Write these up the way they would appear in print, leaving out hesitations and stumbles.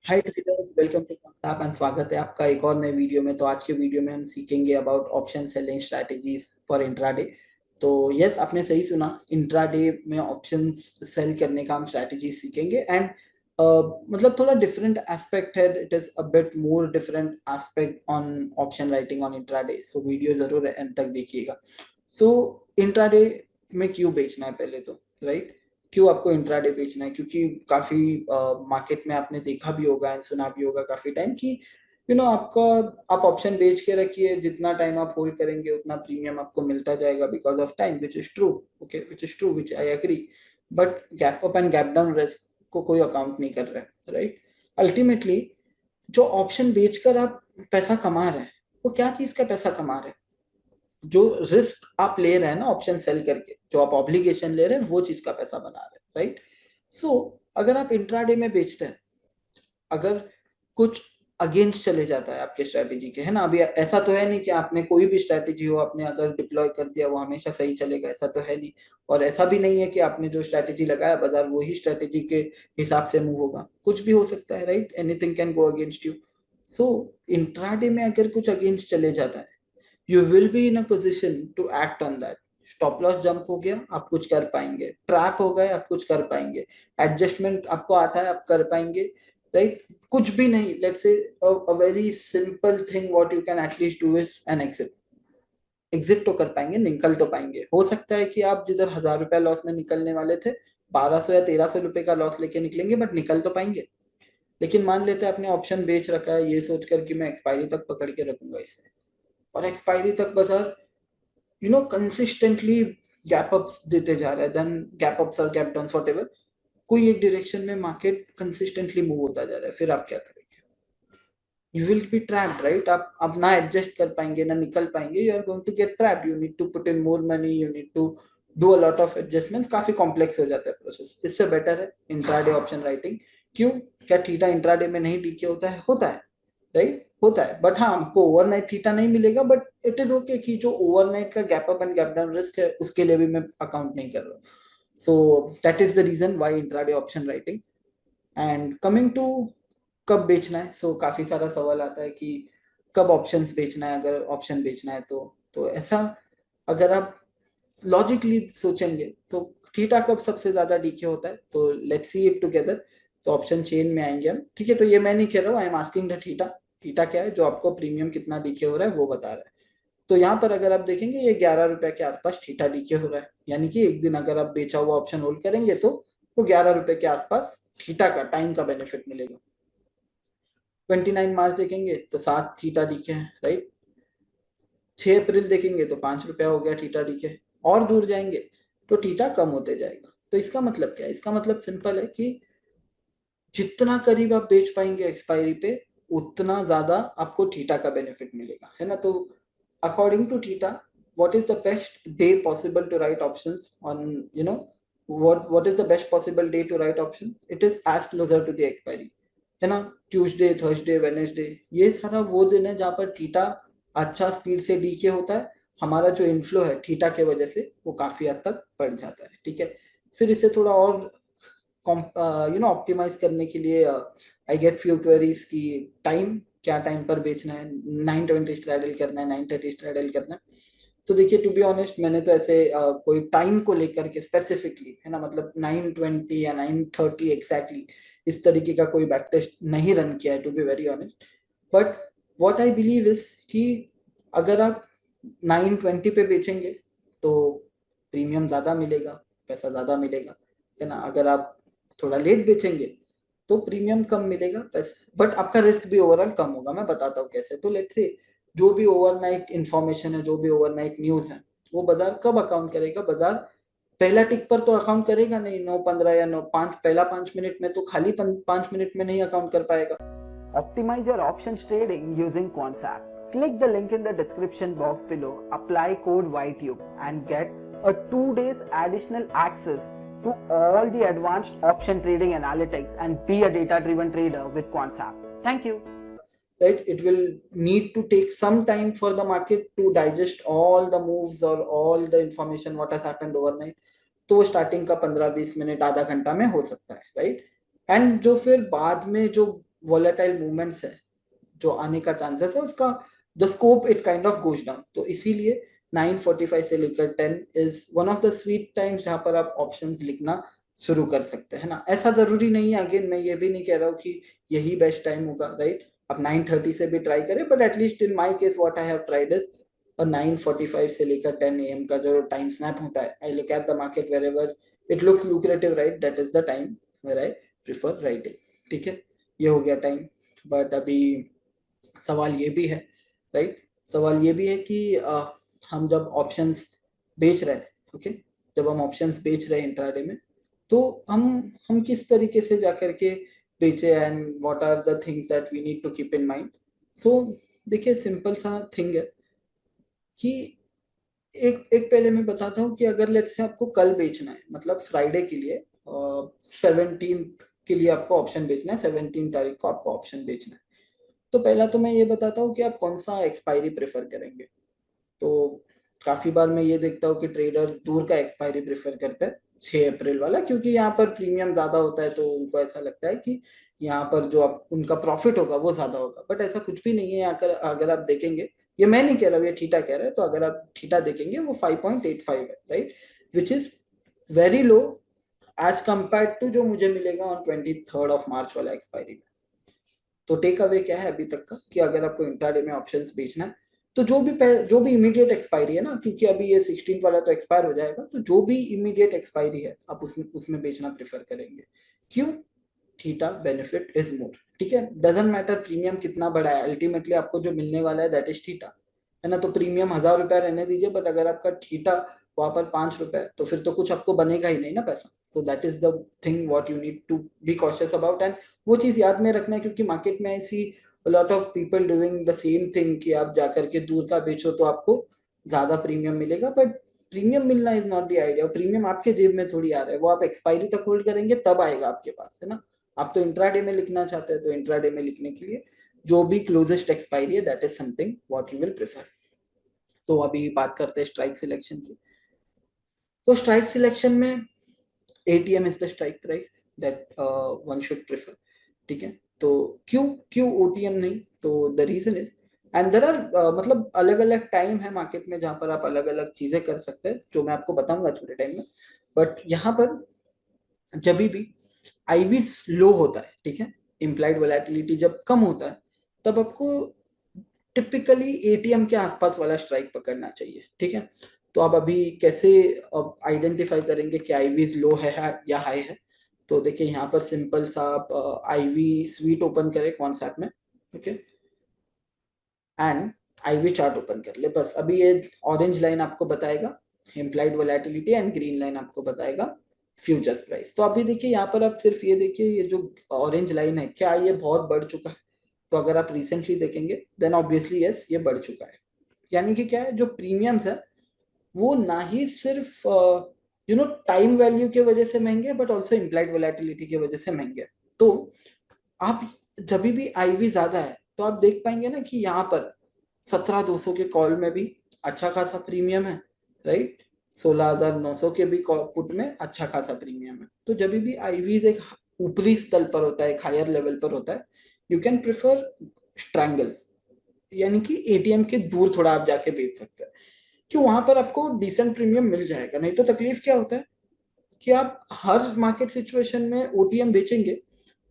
Hi traders, welcome to आप and स्वागत है आपका एक और नए वीडियो में। तो आज के वीडियो में हम सीखेंगे about option selling strategies for intraday. तो यस, आपने सही सुना, इंट्राडे में ऑप्शंस सेल करने का हम स्ट्रैटेजी सीखेंगे। एंड मतलब थोड़ा डिफरेंट एस्पेक्ट है, it is a bit more different aspect on option writing on intraday. So video जरूर एंड तक देखिएगा। सो इंट्राडे में क्यों बेचना है पहले तो, राइट? क्यों आपको इंट्राडे बेचना है? क्योंकि काफी मार्केट में आपने देखा भी होगा एंड सुना भी होगा काफी टाइम कि आपका आप ऑप्शन बेच के रखिए, जितना टाइम आप होल्ड करेंगे उतना प्रीमियम आपको मिलता जाएगा because of time, which is true. Okay, which is true, which I agree. But gap up and gap down risk को कोई अकाउंट नहीं कर रहा है, राइट? अल्टीमेटली जो ऑप्शन बेचकर आप पैसा कमा रहे हैं, वो क्या चीज का पैसा कमा रहे हैं? जो रिस्क आप ले रहे हैं ना ऑप्शन सेल करके, जो आप ऑब्लिगेशन ले रहे हैं, वो चीज का पैसा बना रहे हैं, राइट? सो अगर आप इंट्राडे में बेचते हैं, अगर कुछ अगेंस्ट चले जाता है आपके स्ट्रेटेजी के, है ना? अभी ऐसा तो है नहीं कि आपने कोई भी स्ट्रेटेजी हो आपने अगर डिप्लॉय कर दिया वो हमेशा सही चलेगा, ऐसा तो है नहीं। और ऐसा भी नहीं है कि आपने जो स्ट्रेटेजी लगाया बाजार वही स्ट्रेटेजी के हिसाब से मूव होगा, कुछ भी हो सकता है, right? Anything can go against you. So intraday में अगर कुछ अगेंस्ट चले जाता है, you will be in a position to act on that. Stop loss jump हो गया, आप कुछ कर पाएंगे। ट्रैप हो गए, आप कुछ कर पाएंगे। एडजस्टमेंट आपको आता है, आप कर पाएंगे, राइट? कुछ भी नहीं, let's say a very simple thing what you can at least do is an exit. Exit तो कर पाएंगे, निकल तो पाएंगे। हो सकता है कि आप जिधर 1,000 रुपया लॉस में निकलने वाले थे, 1200 या 1300 रुपए का लॉस लेके निकलेंगे, बट निकल तो पाएंगे। लेकिन मान लेते हैं आपने ऑप्शन बेच रखा है ये सोच कर कि मैं एक्सपायरी तक पकड़ के रखूंगा इसे, और एक्सपायरी तक बाजार कंसिस्टेंटली गैप अप्स देते जा रहा है, देन गैप अप्स और गैप डाउन्स व्हाटएवर, कोई एक डायरेक्शन में मार्केट कंसिस्टेंटली मूव होता जा रहा है, फिर आप क्या करेंगे? You will be trapped, right? आप ना एडजस्ट कर पाएंगे ना निकल पाएंगे, you are going to get trapped. You need to put in more money, you need to do a lot of adjustments, काफी कॉम्प्लेक्स हो जाता है प्रोसेस। इससे बेटर है इंट्राडे ऑप्शन राइटिंग। क्यों? क्या थीटा इंट्राडे में नहीं डीके होता है? होता है, राइट? होता है, बट हाँ, हमको ओवरनाइट थीटा नहीं मिलेगा, बट इट इज ओके कि जो ओवरनाइट का gap up and gap down risk है उसके लिए भी मैं अकाउंट नहीं कर रहा हूँ। So that is the reason why intraday option writing. And coming to कब बेचना है, सो काफी सारा सवाल आता है कि कब ऑप्शंस बेचना है। अगर ऑप्शन बेचना है तो ऐसा, अगर आप लॉजिकली सोचेंगे तो थीटा कब सबसे ज्यादा डीके होता है, तो लेट्स सी इट टुगेदर। तो ऑप्शन चेन में आएंगे हम, ठीक है? तो ये मैं नहीं कह रहा हूँ, I am asking the theta. Theta क्या है? जो आपको प्रीमियम कितना डीके हो रहा है वो बता रहा है। तो यहाँ पर अगर आप देखेंगे ये 11 रुपए के आसपास थीटा डीके हो रहा है, यानी कि एक दिन अगर आप बेचा हुआ ऑप्शन होल्ड करेंगे तो 11 रुपए के आसपास थीटा का टाइम का बेनिफिट मिलेगा। 29 मार्च देखेंगे तो 7 थीटा डीके है, राइट? 6 अप्रैल देखेंगे तो 5 रुपया हो गया थीटा डीके। और दूर जाएंगे तो थीटा कम होते जाएगा। तो इसका मतलब क्या है? इसका मतलब सिंपल है कि जितना करीब आप बेच पाएंगे एक्सपायरी पे, उतना ज्यादा आपको थीटा का बेनिफिट मिलेगा, है ना? तो according to theta, what is the best day possible to write options on, what is the best possible day to write option? It is as closer to the expiry, है ना? Tuesday, Thursday, Wednesday, ये सारा वो दिन है जहां पर theta अच्छा स्पीड से डीके होता है। हमारा जो इनफ्लो है थीटा के वजह से वो काफी हद तक बढ़ जाता है, ठीक है? फिर इसे थोड़ा और ऑप्टिमाइज करने के लिए आई गेट फ्यू क्वेरीज की टाइम, क्या टाइम पर बेचना है? 9:20 स्ट्रैडल करना है, 9:30 स्ट्रैडल करना है? तो देखिए, टू बी ऑनेस्ट, मैंने तो ऐसे कोई टाइम को लेकर के स्पेसिफिकली, है ना, मतलब 9:20 या 9:30 एग्जैक्टली इस तरीके का कोई बैक टेस्ट नहीं रन किया है, to be very honest. But what I believe is कि अगर आप 9:20 पे बेचेंगे तो प्रीमियम ज्यादा मिलेगा, पैसा ज्यादा मिलेगा, है ना? अगर आप थोड़ा लेट बेचेंगे तो प्रीमियम कम मिलेगा, पैसा, बट आपका रिस्क भी ओवरऑल कम होगा। मैं बताता हूँ कैसे। तो लेट्स से जो भी ओवरनाइट इंफॉर्मेशन है, जो भी ओवरनाइट न्यूज है, वो बाजार कब अकाउंट करेगा? बाजार पहला टिक पर तो अकाउंट करेगा नहीं, 9:15 या 9:05, पहला 5 मिनट में तो खाली 5 मिनट में नहीं अकाउंट कर पाएगा। Optimize your options trading using Quantsat. Click the link in the description box below, apply code YTube and get a 2 days additional access to all the advanced option trading analytics and be a data driven trader with Quantsat. Thank you. Right, it will need to take some time for the market to digest all the moves or all the information what has happened overnight. तो starting का 15-20 minute, आधा घंटा में हो सकता है, right? And जो फिर बाद में जो वॉलेटाइल मूवमेंट्स है जो आने का चांसेस है, उसका the scope it kind of goes down. तो इसीलिए 9:45 से लेकर 10 is one of the sweet times जहां पर आप ऑप्शंस लिखना शुरू कर सकते हैं ना। ऐसा जरूरी नहीं है, अगेन मैं ये भी नहीं कह रहा हूँ कि यही बेस्ट टाइम होगा, राइट। आप 9:30 से भी ट्राई करें, but at least in my case what I have tried is 9:45 से लेकर 10 AM का जो टाइम स्नैप होता है, I look at the market where ever it looks lucrative, right, that is the time where I prefer writing. ठीक है, ये हो गया टाइम। बट अभी सवाल ये भी है, राइट, सवाल ये भी है कि हम जब ऑप्शंस बेच रहे हैं, ओके, जब हम ऑप्शंस बेच रहे हैं इंट्राडे में, तो हम किस तरीके से जाकर के बेचे and what are the things that we need to keep in mind. So देखिए, सिंपल सा थिंग है कि एक एक पहले मैं बताता हूँ कि अगर लेट्स से आपको कल बेचना है, मतलब फ्राइडे के लिए, 17th के लिए आपको ऑप्शन बेचना है, 17 तारीख को आपको ऑप्शन बेचना है। तो पहला तो मैं ये बताता हूँ कि आप कौन सा एक्सपायरी प्रेफर करेंगे। तो काफी बार मैं ये देखता हूँ कि ट्रेडर्स दूर का एक्सपायरी प्रेफर करते हैं, 6 अप्रैल वाला, क्योंकि यहाँ पर प्रीमियम ज्यादा होता है, तो उनको ऐसा लगता है कि यहाँ पर जो आप उनका प्रॉफिट होगा वो ज्यादा होगा। बट ऐसा कुछ भी नहीं है। अगर आप देखेंगे, ये मैं नहीं कह रहा हूँ, ये थीटा कह रहा है, तो अगर आप थीटा देखेंगे वो 5.85 है, right, which is very low as compare to जो मुझे मिलेगा ऑन 23rd of March वाला एक्सपायरी में। तो टेक अवे क्या है अभी तक का, कि अगर आपको इंट्राडे में ऑप्शंस बेचना है, तो जो भी इमीडिएट एक्सपायरी है ना, क्योंकि अभी ये 16 वाला तो एक्सपायर हो जाएगा, तो जो भी इमीडिएट एक्सपायरी है आप उसमें बेचना प्रेफर करेंगे। क्यों? Theta benefit is more. ठीक है, डजेंट मैटर प्रीमियम कितना बड़ा है, अल्टीमेटली आपको जो मिलने वाला है दैट इज थीटा, है ना। तो प्रीमियम 1000 रुपया रहने दीजिए, बट अगर आपका थीटा वहां पर 5 रुपए, तो फिर तो कुछ आपको बनेगा ही नहीं ना पैसा। So that is the thing what you need to be cautious about, and वो चीज याद में रखना है, क्योंकि मार्केट में ऐसी lot of people doing the same thing कि आप जाकर के दूर का बेचो तो आपको ज्यादा प्रीमियम मिलेगा, बट प्रीमियम मिलना is not the idea. Premium आपके जेब में थोड़ी आ रहा है, वो आप एक्सपायरी तक होल्ड करेंगे तब आएगा आपके पास, है ना। आप तो इंट्राडे में लिखना चाहते हैं, तो इंट्राडे में लिखने के लिए जो भी क्लोजेस्ट एक्सपायरी है that is something what you will prefer. तो अभी बात करते हैं स्ट्राइक सिलेक्शन की। तो स्ट्राइक सिलेक्शन में ATM is the strike price that one should prefer. ठीक है, तो क्यों क्यों OTM नहीं? तो the reason is, and there are मतलब अलग अलग टाइम है मार्केट में जहां पर आप अलग अलग चीजें कर सकते हैं, जो मैं आपको बताऊंगा थोड़े टाइम में। बट यहाँ पर जब भी आईवी लो होता है, ठीक है, इम्प्लाइड वोलेटिलिटी जब कम होता है, तब आपको टिपिकली ATM के आसपास वाला स्ट्राइक पकड़ना चाहिए। ठीक है, तो आप अभी कैसे आइडेंटिफाई करेंगे कि आईवीज लो है या हाई है? तो देखिए, यहाँ पर सिंपल सा आप आईवी स्वीट ओपन करें कॉन्सेप्ट में, okay, and IV chart open कर ले। बस अभी ये ऑरेंज लाइन आपको बताएगा implied volatility, and green line आपको बताएगा फ्यूचर्स प्राइस। तो अभी देखिए, यहाँ पर आप सिर्फ ये देखिए, ये जो ऑरेंज लाइन है, क्या ये बहुत बढ़ चुका है? तो अगर आप रिसेंटली देखेंगे देन ऑब्वियसली यस, ये बढ़ चुका है। यानी कि क्या है, जो प्रीमियम्स है वो ना ही सिर्फ टाइम वैल्यू के वजह से महंगे, बट ऑल्सो इम्प्लाइड वोलेटिलिटी की वजह से महंगे। तो आप जब भी आईवी ज्यादा है, तो आप देख पाएंगे ना कि यहाँ पर 17,200 के कॉल में भी अच्छा खासा प्रीमियम है, राइट। 16,900 के भी पुट में अच्छा खासा प्रीमियम है। तो जब भी आईवीज एक ऊपरी स्तर पर होता है, एक हायर लेवल पर होता है, यू कैन प्रिफर स्ट्रैंगल्स, यानी कि ATM के दूर थोड़ा आप जाके बेच सकते हैं, कि वहां पर आपको डिसेंट प्रीमियम मिल जाएगा। नहीं तो तकलीफ क्या होता है कि आप हर मार्केट सिचुएशन में OTM बेचेंगे,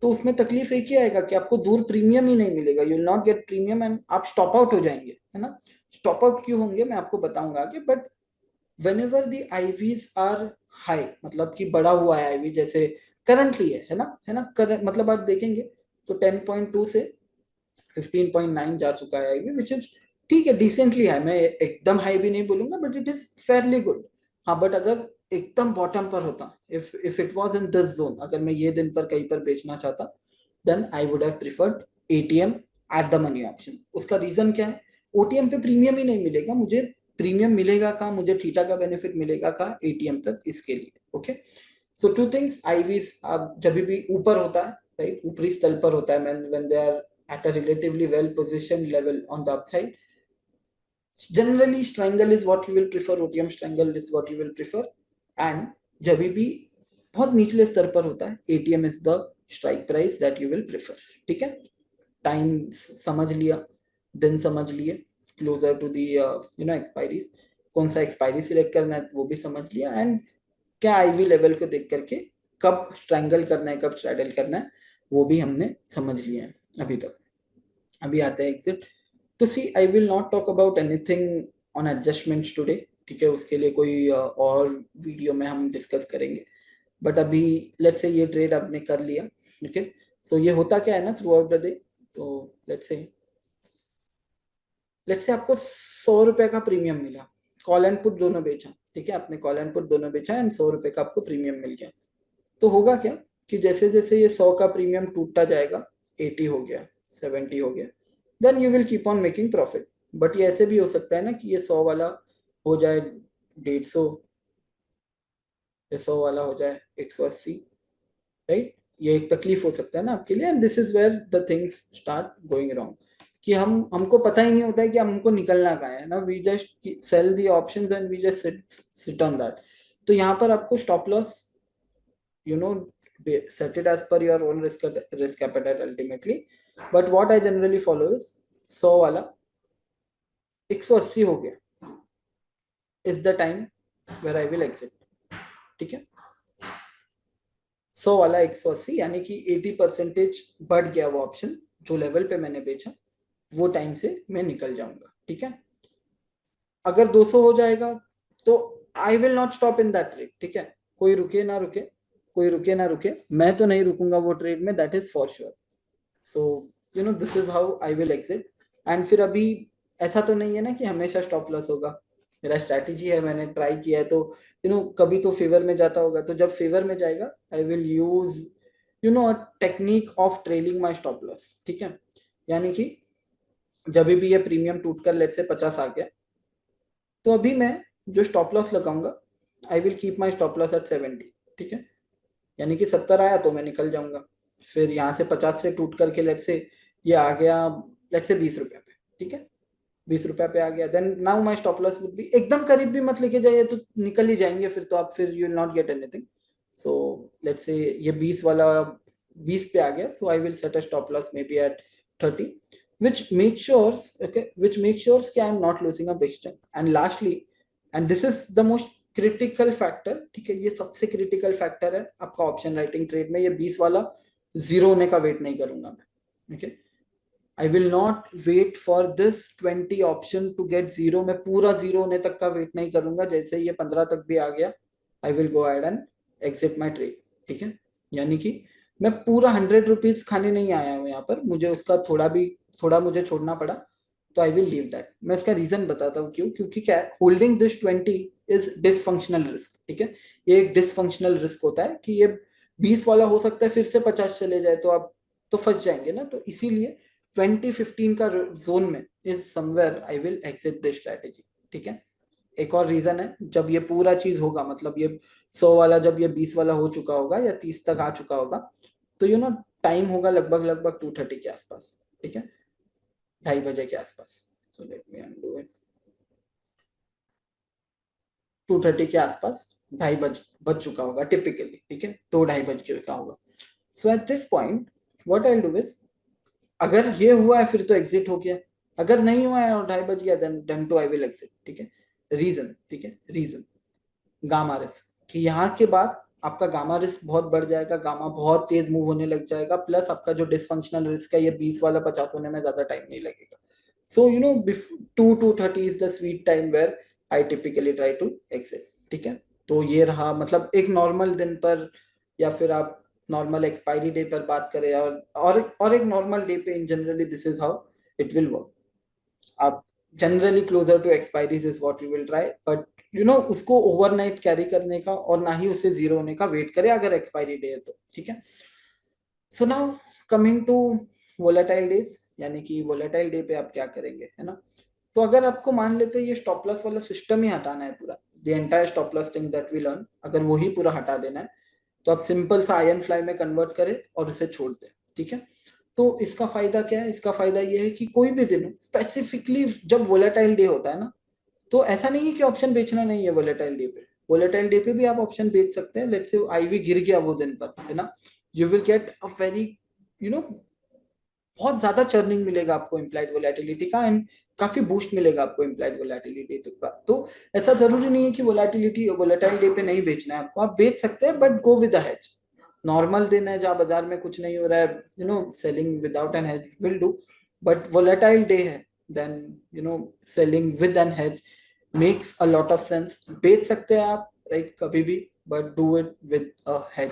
तो उसमें तकलीफ एक ही आएगा कि आपको दूर प्रीमियम ही नहीं मिलेगा, you will not gate premium, and आप स्टॉप आउट हो जाएंगे, है ना। स्टॉप आउट क्यों होंगे मैं आपको बताऊंगा आगे। But whenever the IVs are high, मतलब कि बड़ा हुआ है IV, जैसे करंटली है ना, मतलब आप देखेंगे तो 10.2 से 15.9 जा चुका है IV, विच इज ठीक है, डिसेंटली है। मैं एकदम हाई भी नहीं बोलूंगा, but it is fairly good. हाँ, बट अगर एकदम बॉटम पर होता, if it was in this zone, अगर मैं ये दिन पर कहीं पर बेचना चाहता, then I would have preferred ATM at the money option. उसका रीजन क्या है? OTM पे प्रीमियम ही नहीं मिलेगा मुझे। प्रीमियम मिलेगा कहाँ मुझे? थीटा का बेनिफिट मिलेगा कहाँ? ATM पर। इसके लिए ओके। सो टू थिंग्स, आईवीज जब भी ऊपर होता है, राइट, ऊपरी स्थल पर होता है, when they are at a relatively well positioned level on the upside, generally strangle is what you will prefer, OTM strangle is what you will prefer, and जब भी बहुत निचले स्तर पर होता है, ATM is the strike price that you will prefer. ठीक है, टाइम समझ लिया, दिन समझ लिए, क्लोजर टू दी एक्सपायरीज, कौन सा एक्सपायरी सिलेक्ट करना है वो भी समझ लिया, एंड क्या आईवी लेवल को देख करके कब स्ट्रैंगल करना है, कब स्ट्रैडल करना है, वो भी हमने समझ लिया है अभी तक। अभी आता है एग्जिट। तो see I will not talk about anything on adjustments today, ठीक है, उसके लिए कोई और वीडियो में हम डिस्कस करेंगे। बट अभी लेट्स से ये ट्रेड आपने कर लिया, ठीक है। सो ये होता क्या है ना थ्रू आउट द डे, तो लेट्स से आपको 100 रुपए का प्रीमियम मिला, कॉल एंड पुट दोनों बेचा, ठीक है, आपने कॉल एंड पुट दोनों बेचा एंड 100 रुपए का आपको प्रीमियम मिल गया। तो होगा क्या कि जैसे जैसे ये 100 का प्रीमियम टूटता जाएगा, 80 हो गया, 70 हो गया, then you will keep on making profit. But ये ऐसे भी हो सकता है ना कि ये 100 वाला हो जाए 150, ये 100 वाला हो जाए 180, राइट। ये एक तकलीफ हो सकता है ना आपके लिए, and this is where the things start going wrong, कि हमको पता ही नहीं होता है कि हमको निकलना कहाँ है ना, we just sell the options and we just sit on that. तो यहाँ पर आपको stop loss set it as per your own risk appetite ultimately, but what I generally follow is 100 वाला 180 हो गया is the time where I will exit, ठीक है। 100 वाला 180 यानी कि 80% बढ़ गया वो ऑप्शन, जो लेवल पे मैंने बेचा वो टाइम से मैं निकल जाऊंगा, ठीक है। अगर 200 हो जाएगा तो आई will not stop in that trade, ठीक है। कोई रुके ना रुके, कोई रुके ना रुके, मैं तो नहीं रुकूंगा वो ट्रेड में, that is for sure. So this is how I will exit. And फिर अभी ऐसा तो नहीं है ना कि हमेशा स्टॉप लॉस होगा, मेरा स्ट्रैटेजी है, मैंने ट्राई किया है, तो कभी तो फेवर में जाता होगा, तो जब फेवर में जाएगा I will use a technique of trailing my stop loss, ठीक है। यानी कि जब भी ये प्रीमियम टूट कर लेट से 50 आ गया, तो अभी मैं जो स्टॉप लॉस लगाऊंगा, I will keep my stop loss at 70, ठीक है। यानी कि 70 आया तो मैं निकल जाऊंगा, फिर यहाँ से 50 से टूट करके लेट से ये आ गया लेट से 20 रुपए पे, ठीक है, 20 रुपए पे आ गया, then now my stop loss would be, एकदम करीब भी मत लेके जाइए तो निकल ही जाएंगे फिर तो आप, फिर you will not get anything. So let's say ये 20 वाला 20 पे आ गया, so I will set a stop loss maybe at 30, which makes sure, okay, which makes sure कि I am not losing a big chunk. And lastly, and this is the most critical factor, ठीक है, ये सबसे critical factor है आपका option writing trade में, ये 20 वाला जीरो होने का वेट नहीं करूंगा मैं, okay. I will not wait for this 20 option to get zero, मैं पूरा जीरो होने तक का वेट नहीं करूंगा, जैसे ये 15 तक भी आ गया I will go ahead and exit my trade, ठीक है। यानी कि मैं पूरा 100 रुपीज खाने नहीं आया हूँ यहाँ पर, मुझे उसका थोड़ा मुझे छोड़ना पड़ा, तो आई विल लीव दैट। मैं इसका रीजन बताता हूँ क्यों, क्योंकि क्या holding this 20 is dysfunctional risk, ठीक है। ये एक डिसफंक्शनल रिस्क होता है कि ये 20 वाला हो सकता है फिर से 50 चले जाए, तो आप तो फंस जाएंगे ना, तो इसीलिए 2015 का जोन में is somewhere I will exit this strategy, ठीक है। एक और रीजन है, जब ये पूरा चीज होगा, मतलब ये 100 वाला जब ये 20 वाला हो चुका होगा या 30 तक आ चुका होगा, तो टाइम होगा लगभग लगभग 2:30 के आसपास, ठीक है, 2:30 के आसपास। So let me undo it, 2:30 के आसपास, 2:30 बज चुका होगा टिपिकली, ठीक है, 2-2:30 बज चुका होगा। So at this point what I will do is, अगर ये हुआ है फिर तो एग्जिट हो गया, अगर नहीं हुआ है और 2:30 बज गया then too I will exit, ठीक है। रीजन, ठीक है, रीजन गामा रिस्क, कि यहाँ के बाद आपका गामा रिस्क बहुत बढ़ जाएगा, गामा बहुत तेज मूव होने लग जाएगा, प्लस आपका जो डिसफंक्शनल रिस्क है ये 20 वाला 50 होने में ज्यादा टाइम नहीं लगेगा। So 2:30 is the sweet time where I typically try to exit, ठीक है। तो ये रहा, मतलब एक नॉर्मल दिन पर, या फिर आप नॉर्मल एक्सपायरी डे पर बात करें, और एक नॉर्मल डे पे in generally this is how it will work. आप generally closer to expiries is what you will try, but उसको ओवरनाइट कैरी करने का और ना ही उसे जीरो होने का वेट करे अगर एक्सपायरी डे है तो, ठीक है। So now coming to volatile days, यानी कि वोलेटाइल डे पे आप क्या करेंगे, है ना। तो अगर आपको मान लेते हैं ये स्टॉप लॉस वाला सिस्टम ही हटाना है पूरा, the entire stop loss thing that we learn, अगर वही पूरा हटा देना है, तो आप सिंपल सा आयरन फ्लाई में कन्वर्ट करें और उसे छोड़ दें, ठीक है। तो इसका फायदा क्या है, इसका फायदा ये है कि कोई भी दिन स्पेसिफिकली जब वोलेटाइल डे होता है ना, तो ऐसा नहीं है कि ऑप्शन बेचना नहीं है वोलेटाइल डे पे, वोलेटाइल डे पे भी आप ऑप्शन बेच सकते हैं। लेट्स से आईवी गिर गया वो दिन पर, है ना, you will get a very you know बहुत ज्यादा चर्निंग मिलेगा आपको इम्प्लाइड वोलेटिलिटी का, एंड काफी बूस्ट मिलेगा आपको इम्प्लाइड वोलेटिलिटी का। तो ऐसा जरूरी नहीं है कि वोलेटिलिटी वोलेटाइल डे पे नहीं बेचना है आपको, आप बेच सकते हैं, but go with a hedge. Normal दिन है जहाँ बाजार में कुछ नहीं हो रहा है, selling without an hedge will do, but volatile day है, then selling with an hedge makes a lot of sense. बेच सकते हैं आप, राइट, कभी भी, but do it with a hedge,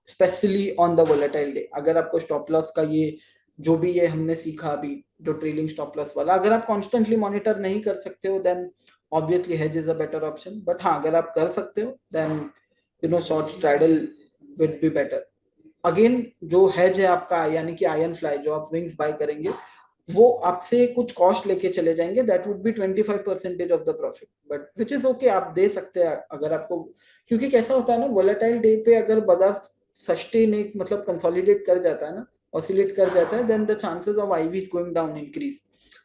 especially on the volatile day. अगर आपको stop loss का ये जो भी ये हमने सीखा अभी, जो ट्रेलिंग स्टॉप लॉस वाला, अगर आप कॉन्स्टेंटली मॉनिटर नहीं कर सकते हो, then obviously hedge is a better option. But हाँ, अगर आप कर सकते हो, then short straddle will be better. Again, जो हेज है आपका, यानी कि आयरन फ्लाई, जो आप विंग्स बाय करेंगे, वो आपसे कुछ कॉस्ट लेके चले जाएंगे, that would be 25% of the profit, but which is okay, आप दे सकते हैं अगर आपको। क्योंकि कैसा होता है ना, वोलेटाइल डे पे अगर बाजार सस्टेन एक मतलब कंसोलिडेट कर जाता है ना, ऑसिलेट कर जाता है, then the chances of IV is going down increase,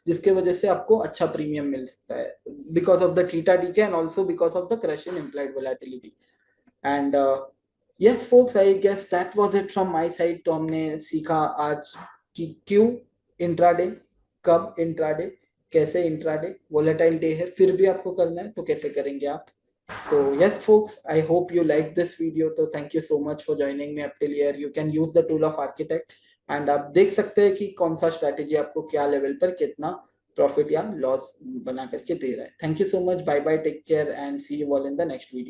जिसके वजह से आपको अच्छा प्रीमियम मिल सकता है, because of the theta decay and also because of the crush in implied volatility. And yes folks, I guess that was it from my side. तो हमने सीखा आज कि क्यों इंट्राडे, कब इंट्राडे, कैसे इंट्राडे, वोलेटाइल डे है फिर भी आपको करना है तो कैसे करेंगे आप। So yes folks, I hope you like this video. तो thank you so much for joining me up till here. You can use the tool of architect and आप देख सकते हैं कि कौन सा स्ट्रैटेजी आपको क्या लेवल पर कितना प्रॉफिट या लॉस बना करके दे रहा है। Thank you so much, bye bye, take care and see you all in the next video.